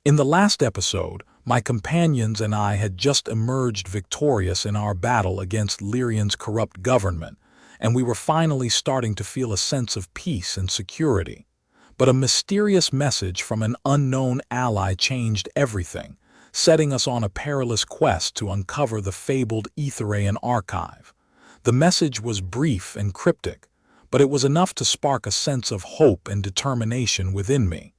In the last episode, my companions and I had just emerged victorious in our battle against Lyrian's corrupt government, and we were finally starting to feel a sense of peace and security. But a mysterious message from an unknown ally changed everything, setting us on a perilous quest to uncover the fabled Aethereian archive. The message was brief and cryptic, but it was enough to spark a sense of hope and determination within me.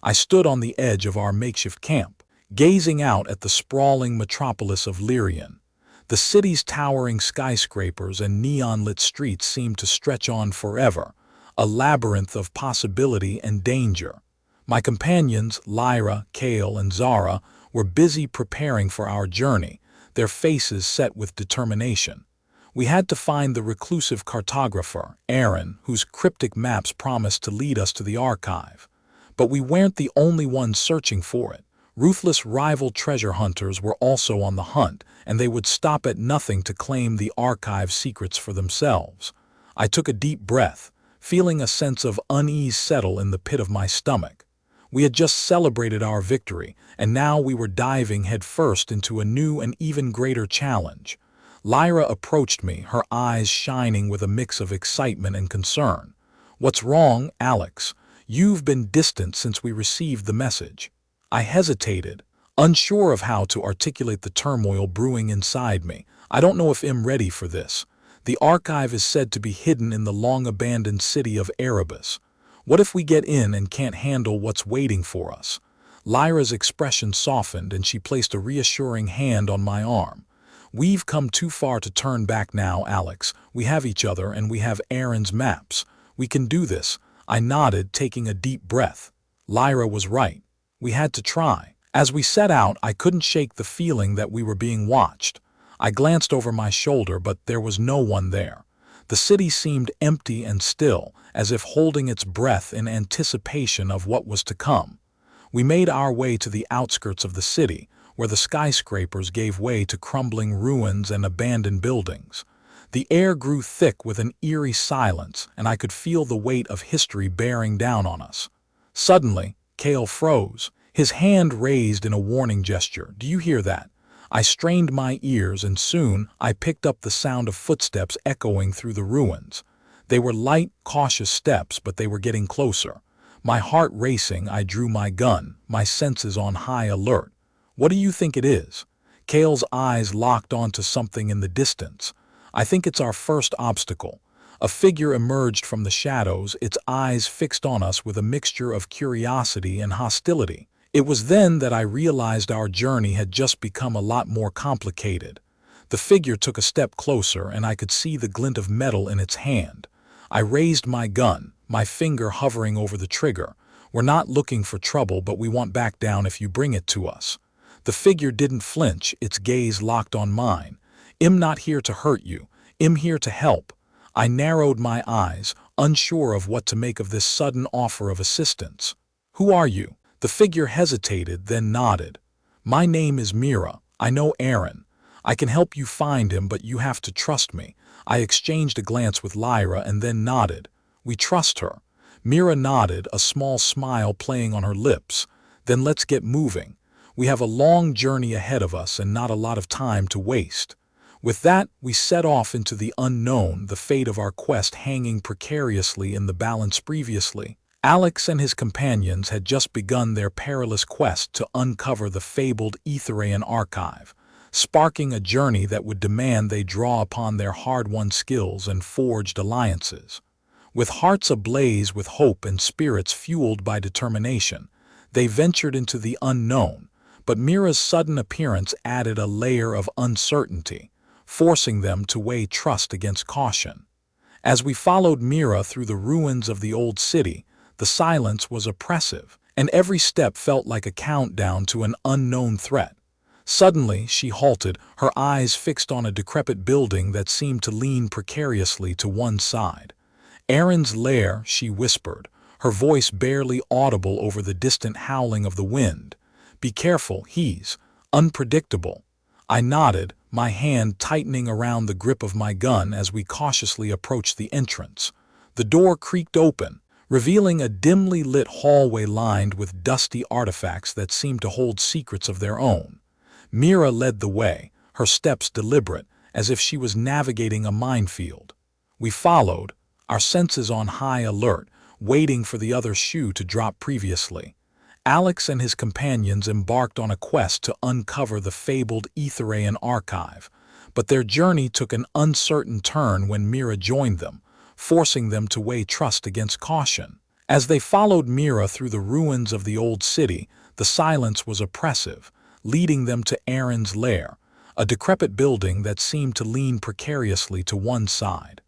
I stood on the edge of our makeshift camp, gazing out at the sprawling metropolis of Lyrian. The city's towering skyscrapers and neon-lit streets seemed to stretch on forever, a labyrinth of possibility and danger. My companions, Lyra, Kale, and Zara, were busy preparing for our journey, their faces set with determination. We had to find the reclusive cartographer, Aaron, whose cryptic maps promised to lead us to the archive. But we weren't the only ones searching for it. Ruthless rival treasure hunters were also on the hunt, and they would stop at nothing to claim the archive's secrets for themselves. I took a deep breath, feeling a sense of unease settle in the pit of my stomach. We had just celebrated our victory, and now we were diving headfirst into a new and even greater challenge. Lyra approached me, her eyes shining with a mix of excitement and concern. "What's wrong, Alex? You've been distant since we received the message." I hesitated, unsure of how to articulate the turmoil brewing inside me. "I don't know if I'm ready for this. The archive is said to be hidden in the long-abandoned city of Erebus. What if we get in and can't handle what's waiting for us?" Lyra's expression softened and she placed a reassuring hand on my arm. "We've come too far to turn back now, Alex. We have each other and we have Aaron's maps. We can do this." I nodded, taking a deep breath. Lyra was right. We had to try. As we set out, I couldn't shake the feeling that we were being watched. I glanced over my shoulder, but there was no one there. The city seemed empty and still, as if holding its breath in anticipation of what was to come. We made our way to the outskirts of the city, where the skyscrapers gave way to crumbling ruins and abandoned buildings. The air grew thick with an eerie silence, and I could feel the weight of history bearing down on us. Suddenly, Kale froze, his hand raised in a warning gesture. "Do you hear that?" I strained my ears, and soon I picked up the sound of footsteps echoing through the ruins. They were light, cautious steps, but they were getting closer. My heart racing, I drew my gun, my senses on high alert. "What do you think it is?" Kale's eyes locked onto something in the distance. "I think it's our first obstacle." A figure emerged from the shadows, its eyes fixed on us with a mixture of curiosity and hostility. It was then that I realized our journey had just become a lot more complicated. The figure took a step closer, and I could see the glint of metal in its hand. I raised my gun, my finger hovering over the trigger. "We're not looking for trouble, but we want back down if you bring it to us." The figure didn't flinch, its gaze locked on mine. "I'm not here to hurt you. I'm here to help." I narrowed my eyes, unsure of what to make of this sudden offer of assistance. "Who are you?" The figure hesitated, then nodded. "My name is Mira. I know Aaron. I can help you find him, but you have to trust me." I exchanged a glance with Lyra and then nodded. "We trust her." Mira nodded, a small smile playing on her lips. "Then let's get moving. We have a long journey ahead of us and not a lot of time to waste." With that, we set off into the unknown, the fate of our quest hanging precariously in the balance previously. Alex and his companions had just begun their perilous quest to uncover the fabled Aethereian archive, sparking a journey that would demand they draw upon their hard-won skills and forged alliances. With hearts ablaze with hope and spirits fueled by determination, they ventured into the unknown, but Mira's sudden appearance added a layer of uncertainty, forcing them to weigh trust against caution. As we followed Mira through the ruins of the old city, the silence was oppressive, and every step felt like a countdown to an unknown threat. Suddenly, she halted, her eyes fixed on a decrepit building that seemed to lean precariously to one side. "Aaron's lair," she whispered, her voice barely audible over the distant howling of the wind. "Be careful, he's unpredictable." I nodded, my hand tightening around the grip of my gun as we cautiously approached the entrance. The door creaked open, revealing a dimly lit hallway lined with dusty artifacts that seemed to hold secrets of their own. Mira led the way, her steps deliberate, as if she was navigating a minefield. We followed, our senses on high alert, waiting for the other shoe to drop previously. Alex and his companions embarked on a quest to uncover the fabled Aethereian archive, but their journey took an uncertain turn when Mira joined them, forcing them to weigh trust against caution. As they followed Mira through the ruins of the old city, the silence was oppressive, leading them to Aaron's lair, a decrepit building that seemed to lean precariously to one side.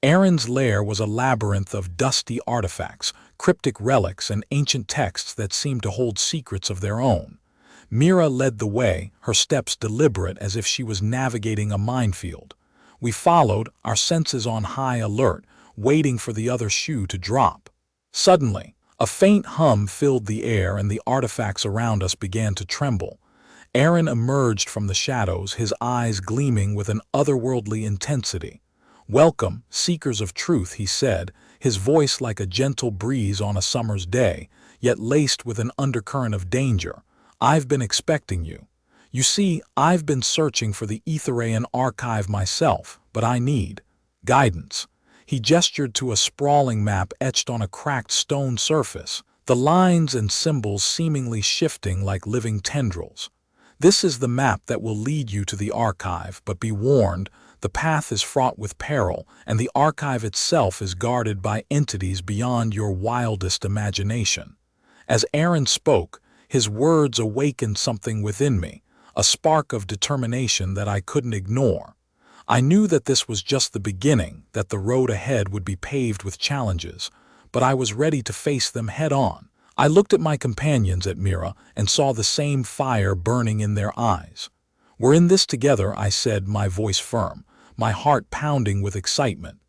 Aaron's lair was a labyrinth of dusty artifacts, cryptic relics, and ancient texts that seemed to hold secrets of their own. Mira led the way, her steps deliberate as if she was navigating a minefield. We followed, our senses on high alert, waiting for the other shoe to drop. Suddenly, a faint hum filled the air and the artifacts around us began to tremble. Aaron emerged from the shadows, his eyes gleaming with an otherworldly intensity. "Welcome, seekers of truth," he said, his voice like a gentle breeze on a summer's day, yet laced with an undercurrent of danger. "I've been expecting you. You see, I've been searching for the Aethereian archive myself, but I need guidance." He gestured to a sprawling map etched on a cracked stone surface, the lines and symbols seemingly shifting like living tendrils. "This is the map that will lead you to the archive, but be warned, the path is fraught with peril, and the archive itself is guarded by entities beyond your wildest imagination." As Aaron spoke, his words awakened something within me, a spark of determination that I couldn't ignore. I knew that this was just the beginning, that the road ahead would be paved with challenges, but I was ready to face them head-on. I looked at my companions at Mira and saw the same fire burning in their eyes. "We're in this together," I said, my voice firm, my heart pounding with excitement.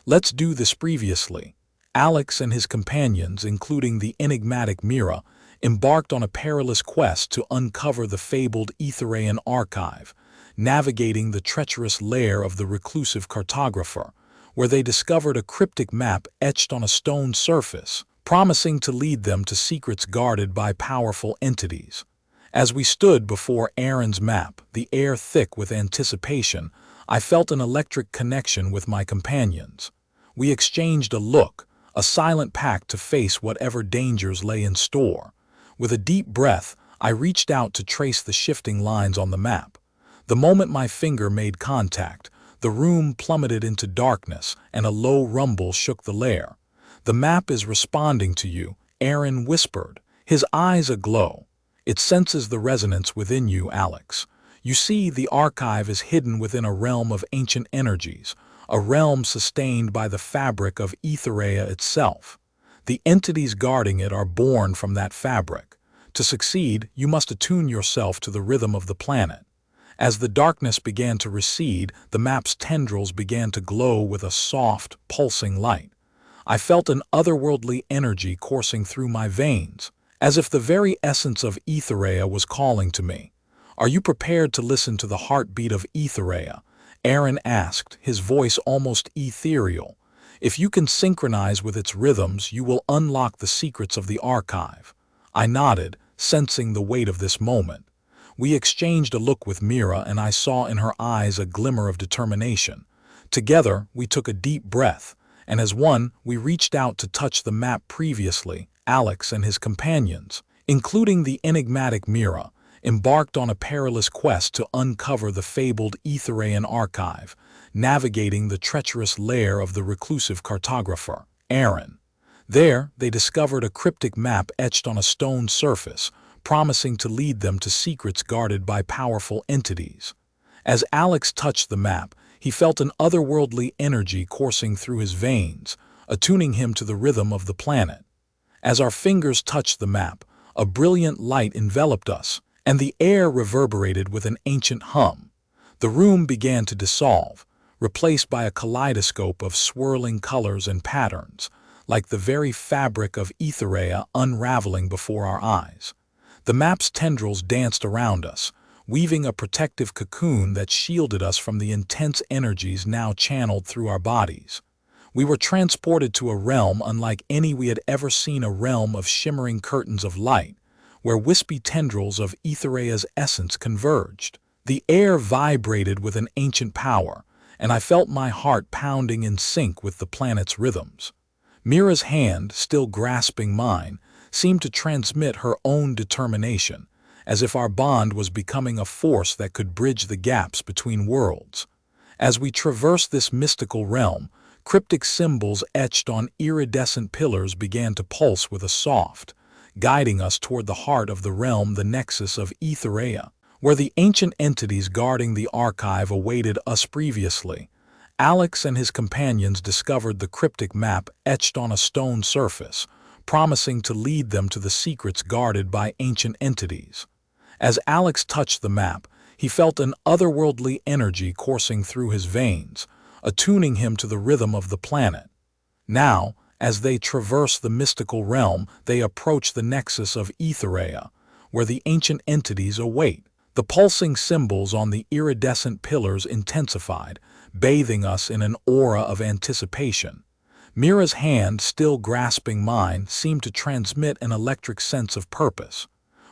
"Let's do this." Previously, Alex and his companions, including the enigmatic Mira, embarked on a perilous quest to uncover the fabled Aethereian archive, navigating the treacherous lair of the reclusive cartographer, where they discovered a cryptic map etched on a stone surface, promising to lead them to secrets guarded by powerful entities. As we stood before Aaron's map, the air thick with anticipation, I felt an electric connection with my companions. We exchanged a look, a silent pact to face whatever dangers lay in store. With a deep breath, I reached out to trace the shifting lines on the map. The moment my finger made contact, the room plummeted into darkness and a low rumble shook the lair. "The map is responding to you," Aaron whispered, his eyes aglow. "It senses the resonance within you, Alex. You see, the archive is hidden within a realm of ancient energies, a realm sustained by the fabric of Aetherea itself. The entities guarding it are born from that fabric. To succeed, you must attune yourself to the rhythm of the planet." As the darkness began to recede, the map's tendrils began to glow with a soft, pulsing light. I felt an otherworldly energy coursing through my veins, as if the very essence of Aetherea was calling to me. "Are you prepared to listen to the heartbeat of Aetherea?" Aaron asked, his voice almost ethereal. "If you can synchronize with its rhythms, you will unlock the secrets of the archive." I nodded, sensing the weight of this moment. We exchanged a look with Mira, and I saw in her eyes a glimmer of determination. Together, we took a deep breath, and as one, we reached out to touch the map. Previously, Alex and his companions, including the enigmatic Mira, embarked on a perilous quest to uncover the fabled Aethereian archive, navigating the treacherous lair of the reclusive cartographer, Aaron. There, they discovered a cryptic map etched on a stone surface, promising to lead them to secrets guarded by powerful entities. As Alex touched the map, he felt an otherworldly energy coursing through his veins, attuning him to the rhythm of the planet. As our fingers touched the map, a brilliant light enveloped us, and the air reverberated with an ancient hum. The room began to dissolve, replaced by a kaleidoscope of swirling colors and patterns, like the very fabric of Aetherea unraveling before our eyes. The map's tendrils danced around us, weaving a protective cocoon that shielded us from the intense energies now channeled through our bodies. We were transported to a realm unlike any we had ever seen, a realm of shimmering curtains of light, where wispy tendrils of Aethereia's essence converged. The air vibrated with an ancient power, and I felt my heart pounding in sync with the planet's rhythms. Mira's hand, still grasping mine, seemed to transmit her own determination, as if our bond was becoming a force that could bridge the gaps between worlds. As we traversed this mystical realm, cryptic symbols etched on iridescent pillars began to pulse with a soft, guiding us toward the heart of the realm, the nexus of Aethereia, where the ancient entities guarding the archive awaited us. Previously, Alex and his companions discovered the cryptic map etched on a stone surface, promising to lead them to the secrets guarded by ancient entities. As Alex touched the map, he felt an otherworldly energy coursing through his veins, attuning him to the rhythm of the planet. Now, as they traverse the mystical realm, they approach the nexus of Aethereia, where the ancient entities await. The pulsing symbols on the iridescent pillars intensified, bathing us in an aura of anticipation. Mira's hand, still grasping mine, seemed to transmit an electric sense of purpose.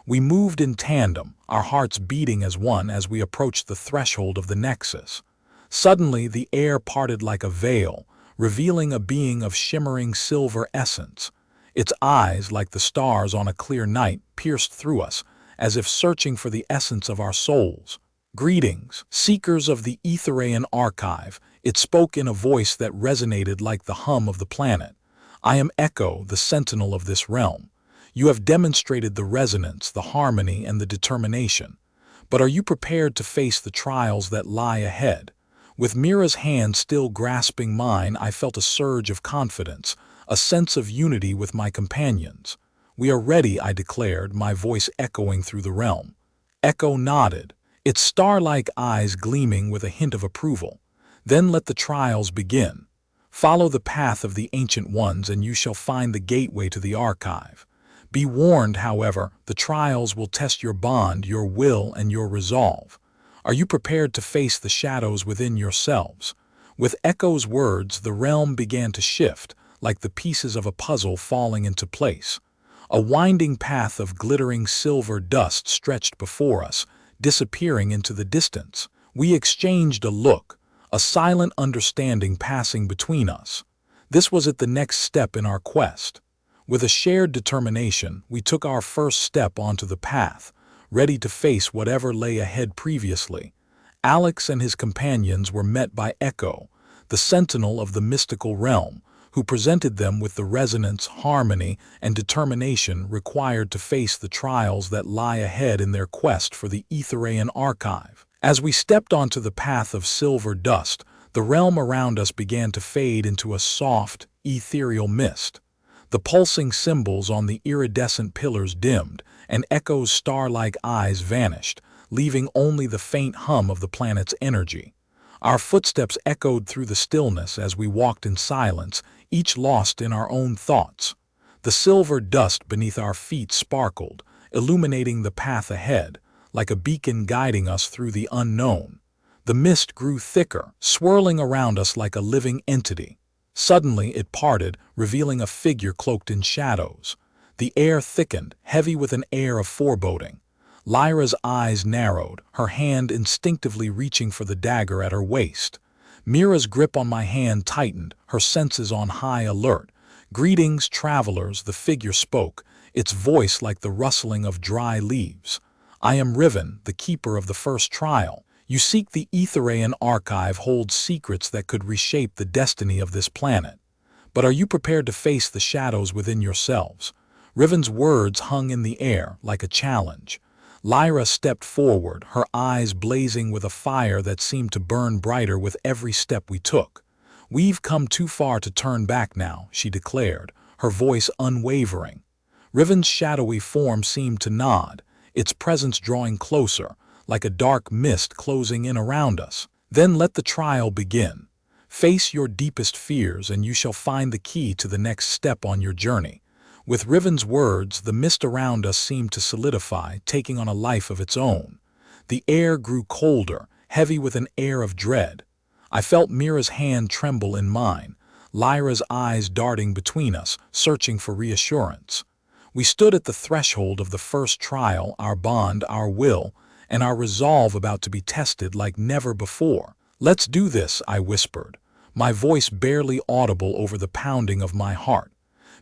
We moved in tandem, our hearts beating as one as we approached the threshold of the nexus. Suddenly, the air parted like a veil, revealing a being of shimmering silver essence. Its eyes, like the stars on a clear night, pierced through us, as if searching for the essence of our souls. "Greetings, seekers of the Aethereian archive," it spoke in a voice that resonated like the hum of the planet. "I am Echo, the sentinel of this realm. You have demonstrated the resonance, the harmony, and the determination. But are you prepared to face the trials that lie ahead?" With Mira's hand still grasping mine, I felt a surge of confidence, a sense of unity with my companions. "We are ready," I declared, my voice echoing through the realm. Echo nodded, its star-like eyes gleaming with a hint of approval. "Then let the trials begin. Follow the path of the Ancient Ones and you shall find the gateway to the archive. Be warned, however, the trials will test your bond, your will, and your resolve. Are you prepared to face the shadows within yourselves?" With Echo's words, the realm began to shift, like the pieces of a puzzle falling into place. A winding path of glittering silver dust stretched before us, disappearing into the distance. We exchanged a look, a silent understanding passing between us. This was the next step in our quest. With a shared determination, we took our first step onto the path, ready to face whatever lay ahead. Previously, Alex and his companions were met by Echo, the sentinel of the mystical realm, who presented them with the resonance, harmony, and determination required to face the trials that lie ahead in their quest for the Aethereian archive. As we stepped onto the path of silver dust, the realm around us began to fade into a soft, ethereal mist. The pulsing symbols on the iridescent pillars dimmed, and Echo's star-like eyes vanished, leaving only the faint hum of the planet's energy. Our footsteps echoed through the stillness as we walked in silence, each lost in our own thoughts. The silver dust beneath our feet sparkled, illuminating the path ahead, like a beacon guiding us through the unknown. The mist grew thicker, swirling around us like a living entity. Suddenly it parted, revealing a figure cloaked in shadows. The air thickened, heavy with an air of foreboding. Lyra's eyes narrowed, her hand instinctively reaching for the dagger at her waist. Mira's grip on my hand tightened, her senses on high alert. "Greetings, travelers," the figure spoke, its voice like the rustling of dry leaves. "I am Riven, the keeper of the first trial. You seek the Aethereian archive, holds secrets that could reshape the destiny of this planet. But are you prepared to face the shadows within yourselves?" Riven's words hung in the air like a challenge. Lyra stepped forward, her eyes blazing with a fire that seemed to burn brighter with every step we took. "We've come too far to turn back now," she declared, her voice unwavering. Riven's shadowy form seemed to nod, its presence drawing closer, like a dark mist closing in around us. "Then let the trial begin. Face your deepest fears and you shall find the key to the next step on your journey." With Riven's words, the mist around us seemed to solidify, taking on a life of its own. The air grew colder, heavy with an air of dread. I felt Mira's hand tremble in mine, Lyra's eyes darting between us, searching for reassurance. We stood at the threshold of the first trial, our bond, our will, and our resolve about to be tested like never before. "Let's do this," I whispered, my voice barely audible over the pounding of my heart.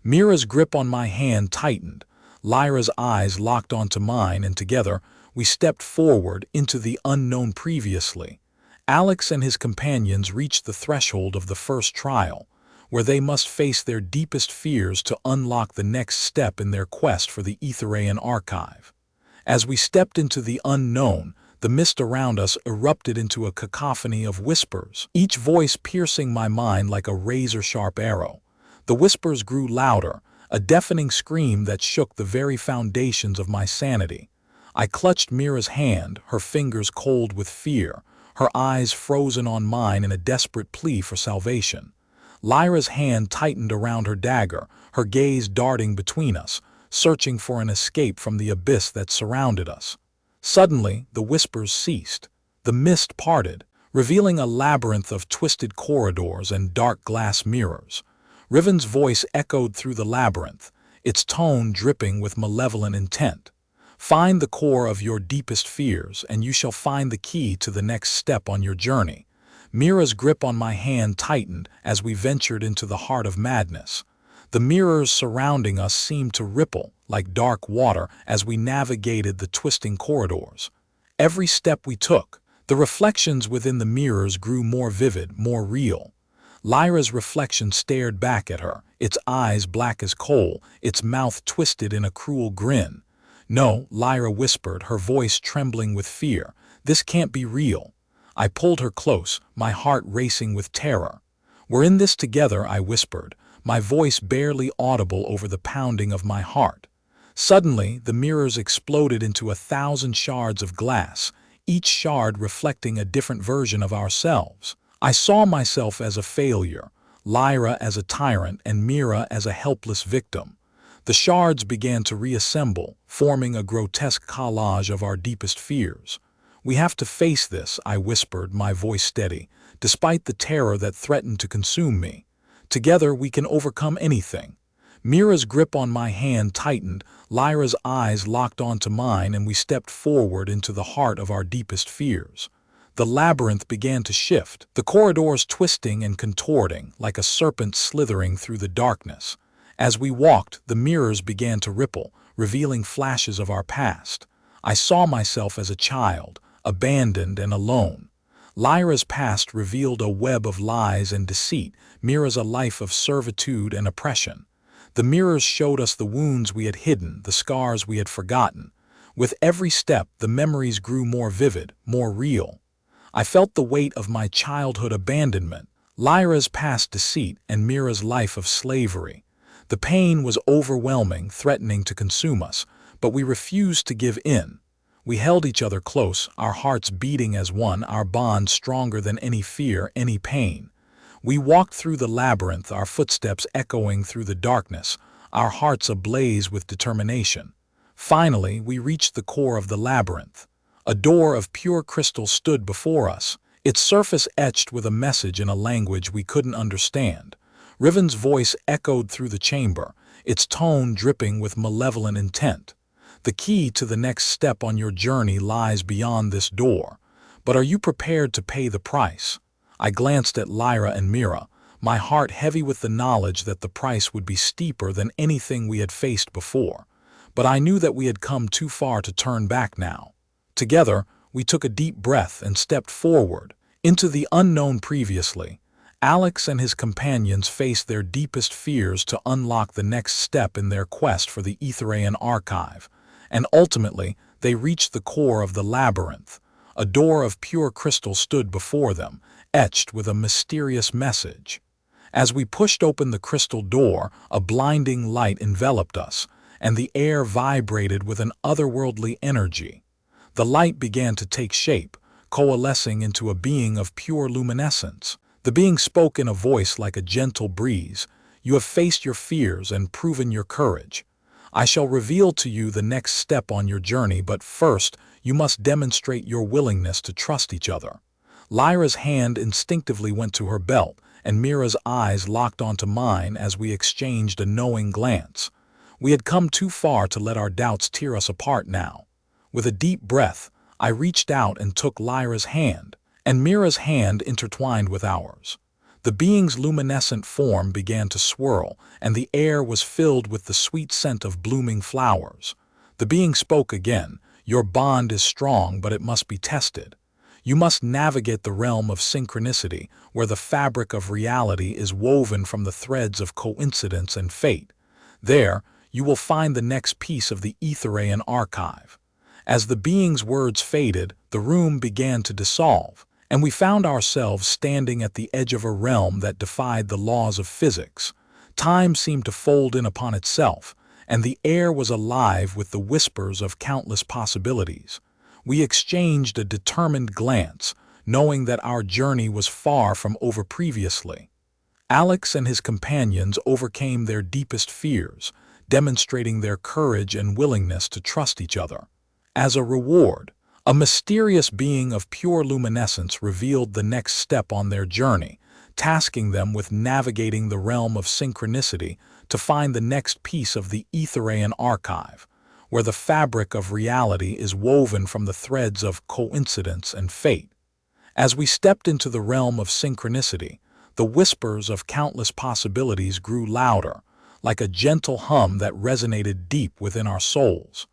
Mira's grip on my hand tightened. Lyra's eyes locked onto mine, and together we stepped forward into the unknown previously. Alex and his companions reached the threshold of the first trial, where they must face their deepest fears to unlock the next step in their quest for the Aethereian archive. As we stepped into the unknown, the mist around us erupted into a cacophony of whispers, each voice piercing my mind like a razor-sharp arrow. The whispers grew louder, a deafening scream that shook the very foundations of my sanity. I clutched Mira's hand, her fingers cold with fear, her eyes frozen on mine in a desperate plea for salvation. Lyra's hand tightened around her dagger, her gaze darting between us, searching for an escape from the abyss that surrounded us. Suddenly, the whispers ceased. The mist parted, revealing a labyrinth of twisted corridors and dark glass mirrors. Riven's voice echoed through the labyrinth, its tone dripping with malevolent intent. "Find the core of your deepest fears, and you shall find the key to the next step on your journey." Mira's grip on my hand tightened as we ventured into the heart of madness. The mirrors surrounding us seemed to ripple like dark water as we navigated the twisting corridors. Every step we took, the reflections within the mirrors grew more vivid, more real. Lyra's reflection stared back at her, its eyes black as coal, its mouth twisted in a cruel grin. "No," Lyra whispered, her voice trembling with fear. "This can't be real." I pulled her close, my heart racing with terror. "We're in this together," I whispered, my voice barely audible over the pounding of my heart. Suddenly, the mirrors exploded into 1,000 shards of glass, each shard reflecting a different version of ourselves. I saw myself as a failure, Lyra as a tyrant, and Mira as a helpless victim. The shards began to reassemble, forming a grotesque collage of our deepest fears. "We have to face this," I whispered, my voice steady, despite the terror that threatened to consume me. "Together we can overcome anything." Mira's grip on my hand tightened, Lyra's eyes locked onto mine, and we stepped forward into the heart of our deepest fears. The labyrinth began to shift, the corridors twisting and contorting like a serpent slithering through the darkness. As we walked, the mirrors began to ripple, revealing flashes of our past. I saw myself as a child, abandoned and alone. Lyra's past revealed a web of lies and deceit, Mira's a life of servitude and oppression. The mirrors showed us the wounds we had hidden, the scars we had forgotten. With every step, the memories grew more vivid, more real. I felt the weight of my childhood abandonment, Lyra's past deceit, and Mira's life of slavery. The pain was overwhelming, threatening to consume us, but we refused to give in. We held each other close, our hearts beating as one, our bond stronger than any fear, any pain. We walked through the labyrinth, our footsteps echoing through the darkness, our hearts ablaze with determination. Finally, we reached the core of the labyrinth. A door of pure crystal stood before us, its surface etched with a message in a language we couldn't understand. Riven's voice echoed through the chamber, its tone dripping with malevolent intent. "The key to the next step on your journey lies beyond this door. But are you prepared to pay the price?" I glanced at Lyra and Mira, my heart heavy with the knowledge that the price would be steeper than anything we had faced before. But I knew that we had come too far to turn back now. Together, we took a deep breath and stepped forward, into the unknown previously. Alex and his companions faced their deepest fears to unlock the next step in their quest for the Aethereian archive. And ultimately, they reached the core of the labyrinth. A door of pure crystal stood before them, etched with a mysterious message. As we pushed open the crystal door, a blinding light enveloped us, and the air vibrated with an otherworldly energy. The light began to take shape, coalescing into a being of pure luminescence. The being spoke in a voice like a gentle breeze. "You have faced your fears and proven your courage. I shall reveal to you the next step on your journey, but first, you must demonstrate your willingness to trust each other." Lyra's hand instinctively went to her belt, and Mira's eyes locked onto mine as we exchanged a knowing glance. We had come too far to let our doubts tear us apart now. With a deep breath, I reached out and took Lyra's hand, and Mira's hand intertwined with ours. The being's luminescent form began to swirl, and the air was filled with the sweet scent of blooming flowers. The being spoke again. "Your bond is strong, but it must be tested. You must navigate the realm of synchronicity, where the fabric of reality is woven from the threads of coincidence and fate. There, you will find the next piece of the Aethereian archive." As the being's words faded, the room began to dissolve, and we found ourselves standing at the edge of a realm that defied the laws of physics. Time seemed to fold in upon itself, and the air was alive with the whispers of countless possibilities. We exchanged a determined glance, knowing that our journey was far from over previously. Alex and his companions overcame their deepest fears, demonstrating their courage and willingness to trust each other. As a reward, a mysterious being of pure luminescence revealed the next step on their journey, tasking them with navigating the realm of synchronicity to find the next piece of the Aethereian archive, where the fabric of reality is woven from the threads of coincidence and fate. As we stepped into the realm of synchronicity, the whispers of countless possibilities grew louder, like a gentle hum that resonated deep within our souls.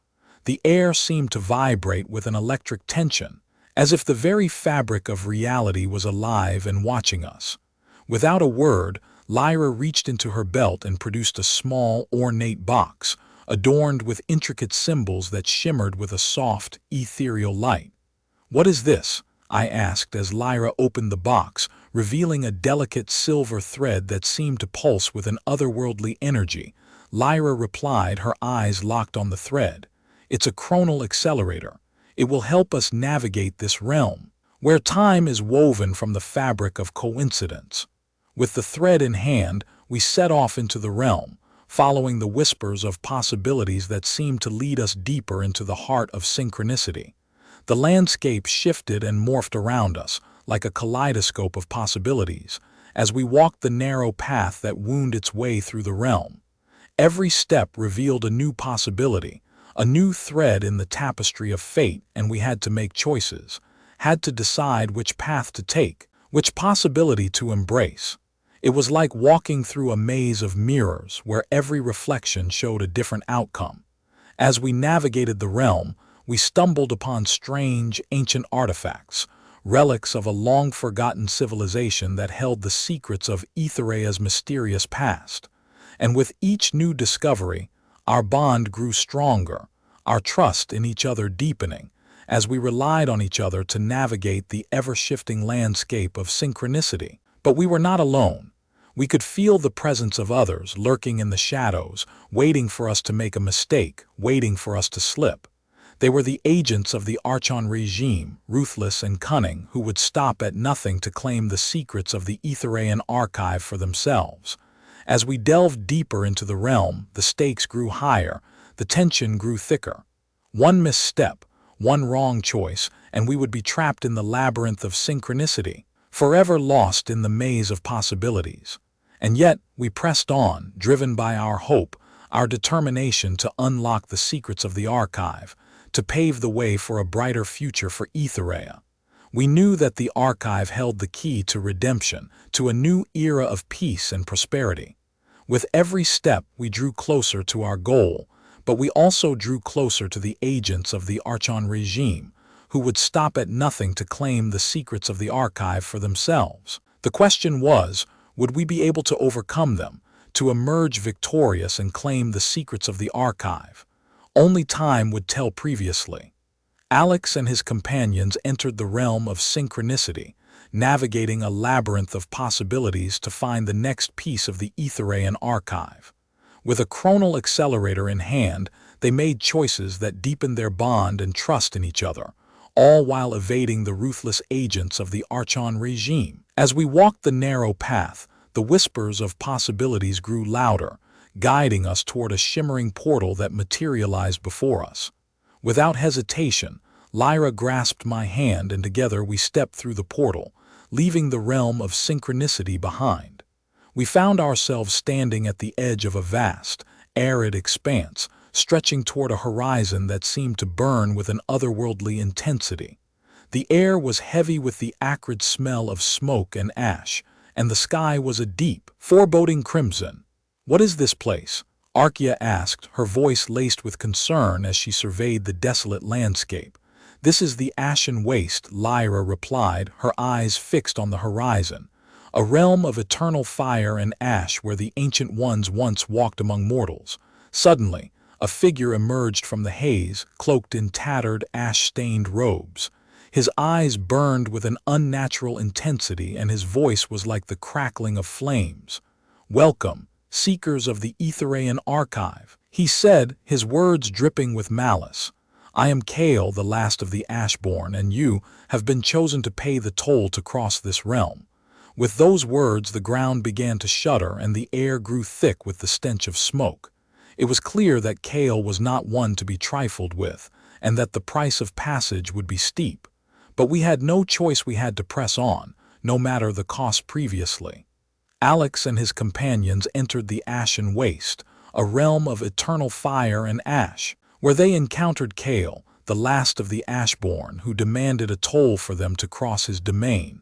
The air seemed to vibrate with an electric tension, as if the very fabric of reality was alive and watching us. Without a word, Lyra reached into her belt and produced a small, ornate box, adorned with intricate symbols that shimmered with a soft, ethereal light. "What is this?" I asked as Lyra opened the box, revealing a delicate silver thread that seemed to pulse with an otherworldly energy. Lyra replied, her eyes locked on the thread. "It's a chronal accelerator. It will help us navigate this realm, where time is woven from the fabric of coincidence." With the thread in hand, we set off into the realm, following the whispers of possibilities that seemed to lead us deeper into the heart of synchronicity. The landscape shifted and morphed around us, like a kaleidoscope of possibilities, as we walked the narrow path that wound its way through the realm. Every step revealed a new possibility, a new thread in the tapestry of fate, and we had to make choices, had to decide which path to take, which possibility to embrace. It was like walking through a maze of mirrors where every reflection showed a different outcome. As we navigated the realm, we stumbled upon strange, ancient artifacts, relics of a long-forgotten civilization that held the secrets of Aethereia's mysterious past. And with each new discovery, our bond grew stronger, our trust in each other deepening, as we relied on each other to navigate the ever-shifting landscape of synchronicity. But we were not alone. We could feel the presence of others lurking in the shadows, waiting for us to make a mistake, waiting for us to slip. They were the agents of the Archon regime, ruthless and cunning, who would stop at nothing to claim the secrets of the Aethereian archive for themselves. As we delved deeper into the realm, the stakes grew higher, the tension grew thicker. One misstep, one wrong choice, and we would be trapped in the labyrinth of synchronicity, forever lost in the maze of possibilities. And yet, we pressed on, driven by our hope, our determination to unlock the secrets of the archive, to pave the way for a brighter future for Aethereia. We knew that the archive held the key to redemption, to a new era of peace and prosperity. With every step, we drew closer to our goal, but we also drew closer to the agents of the Archon regime, who would stop at nothing to claim the secrets of the archive for themselves. The question was, would we be able to overcome them, to emerge victorious and claim the secrets of the archive? Only time would tell previously. Alex and his companions entered the realm of synchronicity, navigating a labyrinth of possibilities to find the next piece of the Aethereian archive. With a chronal accelerator in hand, they made choices that deepened their bond and trust in each other, all while evading the ruthless agents of the Archon regime. As we walked the narrow path, the whispers of possibilities grew louder, guiding us toward a shimmering portal that materialized before us. Without hesitation, Lyra grasped my hand and together we stepped through the portal, leaving the realm of synchronicity behind. We found ourselves standing at the edge of a vast, arid expanse, stretching toward a horizon that seemed to burn with an otherworldly intensity. The air was heavy with the acrid smell of smoke and ash, and the sky was a deep, foreboding crimson. "What is this place?" Archaea asked, her voice laced with concern as she surveyed the desolate landscape. "This is the Ashen Waste," Lyra replied, her eyes fixed on the horizon. "A realm of eternal fire and ash where the Ancient Ones once walked among mortals." Suddenly, a figure emerged from the haze, cloaked in tattered, ash-stained robes. His eyes burned with an unnatural intensity, and his voice was like the crackling of flames. "Welcome, seekers of the Aethereian archive," he said, his words dripping with malice. "I am Kale, the last of the Ashborn, and you have been chosen to pay the toll to cross this realm." With those words, the ground began to shudder, and the air grew thick with the stench of smoke. It was clear that Kale was not one to be trifled with, and that the price of passage would be steep. But we had no choice, we had to press on, no matter the cost previously. Alex and his companions entered the Ashen Waste, a realm of eternal fire and ash, where they encountered Kale, the last of the Ashborn, who demanded a toll for them to cross his domain.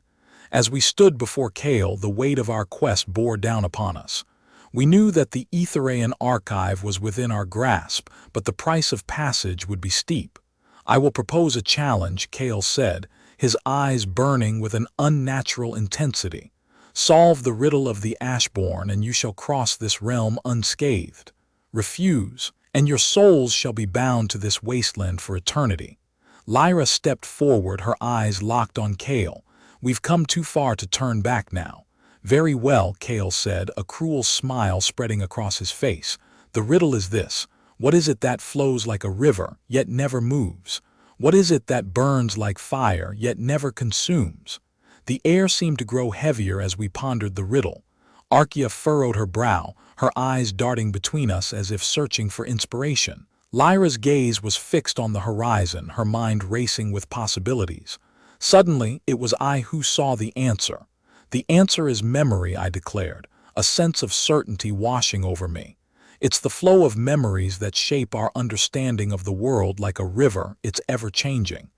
As we stood before Kale, the weight of our quest bore down upon us. We knew that the Aethereian archive was within our grasp, but the price of passage would be steep. "I will propose a challenge," Kale said, his eyes burning with an unnatural intensity. "Solve the riddle of the Ashborn, and you shall cross this realm unscathed. Refuse, and your souls shall be bound to this wasteland for eternity." Lyra stepped forward, her eyes locked on Kale. "We've come too far to turn back now." "Very well," Kale said, a cruel smile spreading across his face. "The riddle is this. What is it that flows like a river, yet never moves? What is it that burns like fire, yet never consumes?" The air seemed to grow heavier as we pondered the riddle. Archaea furrowed her brow, her eyes darting between us as if searching for inspiration. Lyra's gaze was fixed on the horizon, her mind racing with possibilities. Suddenly, it was I who saw the answer. "The answer is memory," I declared, a sense of certainty washing over me. "It's the flow of memories that shape our understanding of the world. Like a river, it's ever-changing.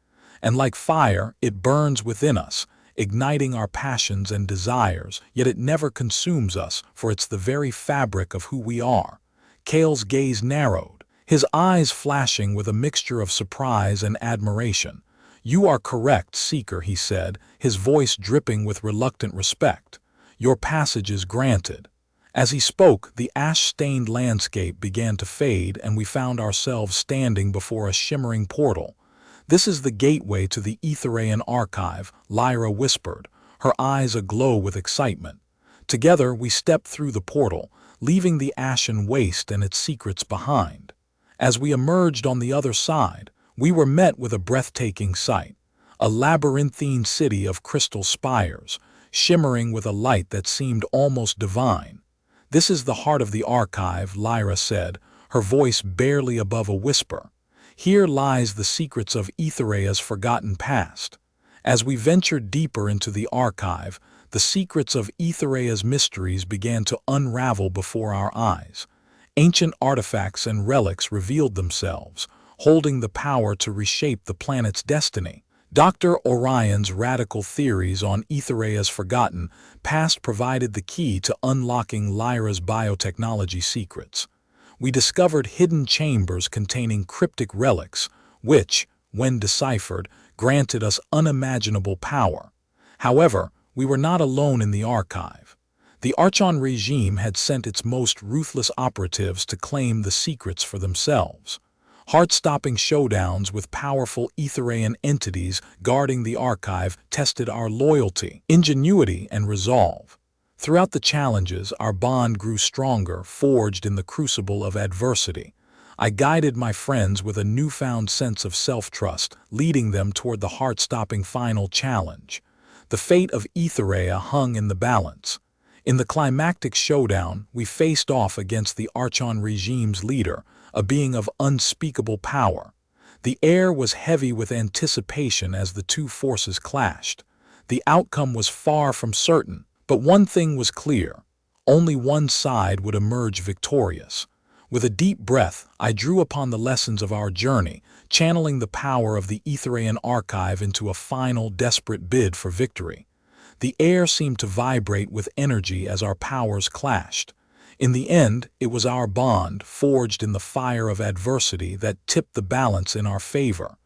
And like fire, it burns within us, igniting our passions and desires, yet it never consumes us, for it's the very fabric of who we are." Kale's gaze narrowed, his eyes flashing with a mixture of surprise and admiration. "You are correct, Seeker," he said, his voice dripping with reluctant respect. "Your passage is granted." As he spoke, the ash-stained landscape began to fade, and we found ourselves standing before a shimmering portal. "This is the gateway to the Aethereian archive," Lyra whispered, her eyes aglow with excitement. Together we stepped through the portal, leaving the Ashen Waste and its secrets behind. As we emerged on the other side, we were met with a breathtaking sight, a labyrinthine city of crystal spires, shimmering with a light that seemed almost divine. "This is the heart of the archive," Lyra said, her voice barely above a whisper. "Here lies the secrets of Aethereia's forgotten past." As we ventured deeper into the archive, the secrets of Aethereia's mysteries began to unravel before our eyes. Ancient artifacts and relics revealed themselves, holding the power to reshape the planet's destiny. Dr. Orion's radical theories on Aethereia's forgotten past provided the key to unlocking Lyra's biotechnology secrets. We discovered hidden chambers containing cryptic relics, which, when deciphered, granted us unimaginable power. However, we were not alone in the archive. The Archon regime had sent its most ruthless operatives to claim the secrets for themselves. Heart-stopping showdowns with powerful Aethereian entities guarding the archive tested our loyalty, ingenuity, and resolve. Throughout the challenges, our bond grew stronger, forged in the crucible of adversity. I guided my friends with a newfound sense of self-trust, leading them toward the heart-stopping final challenge. The fate of Aethereia hung in the balance. In the climactic showdown, we faced off against the Archon regime's leader, a being of unspeakable power. The air was heavy with anticipation as the two forces clashed. The outcome was far from certain, but one thing was clear. Only one side would emerge victorious. With a deep breath, I drew upon the lessons of our journey, channeling the power of the Aethereian archive into a final, desperate bid for victory. The air seemed to vibrate with energy as our powers clashed. In the end, it was our bond, forged in the fire of adversity, that tipped the balance in our favor.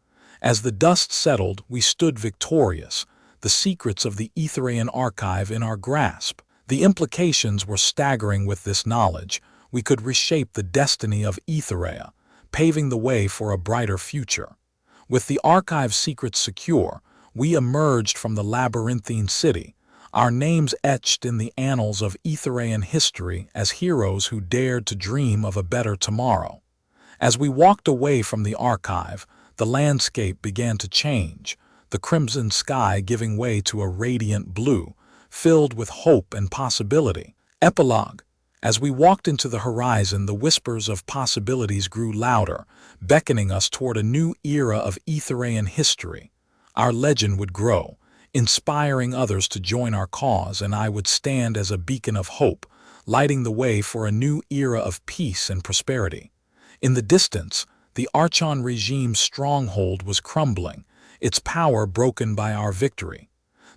As the dust settled, we stood victorious, the secrets of the Aethereian archive in our grasp. The implications were staggering. With this knowledge, we could reshape the destiny of Aetherea, paving the way for a brighter future. With the archive's secrets secure, we emerged from the labyrinthine city, our names etched in the annals of Aethereian history as heroes who dared to dream of a better tomorrow. As we walked away from the archive, the landscape began to change, the crimson sky giving way to a radiant blue, filled with hope and possibility. Epilogue. As we walked into the horizon, the whispers of possibilities grew louder, beckoning us toward a new era of Aethereian history. Our legend would grow, inspiring others to join our cause, and I would stand as a beacon of hope, lighting the way for a new era of peace and prosperity. In the distance, the Archon regime's stronghold was crumbling, its power broken by our victory.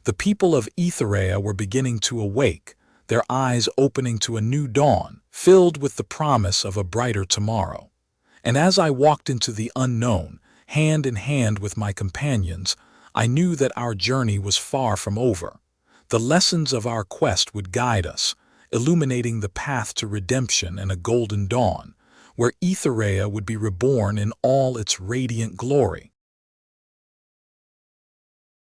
The people of Aetherea were beginning to awake, their eyes opening to a new dawn, filled with the promise of a brighter tomorrow. And as I walked into the unknown, hand in hand with my companions, I knew that our journey was far from over. The lessons of our quest would guide us, illuminating the path to redemption and a golden dawn, where Aetherea would be reborn in all its radiant glory.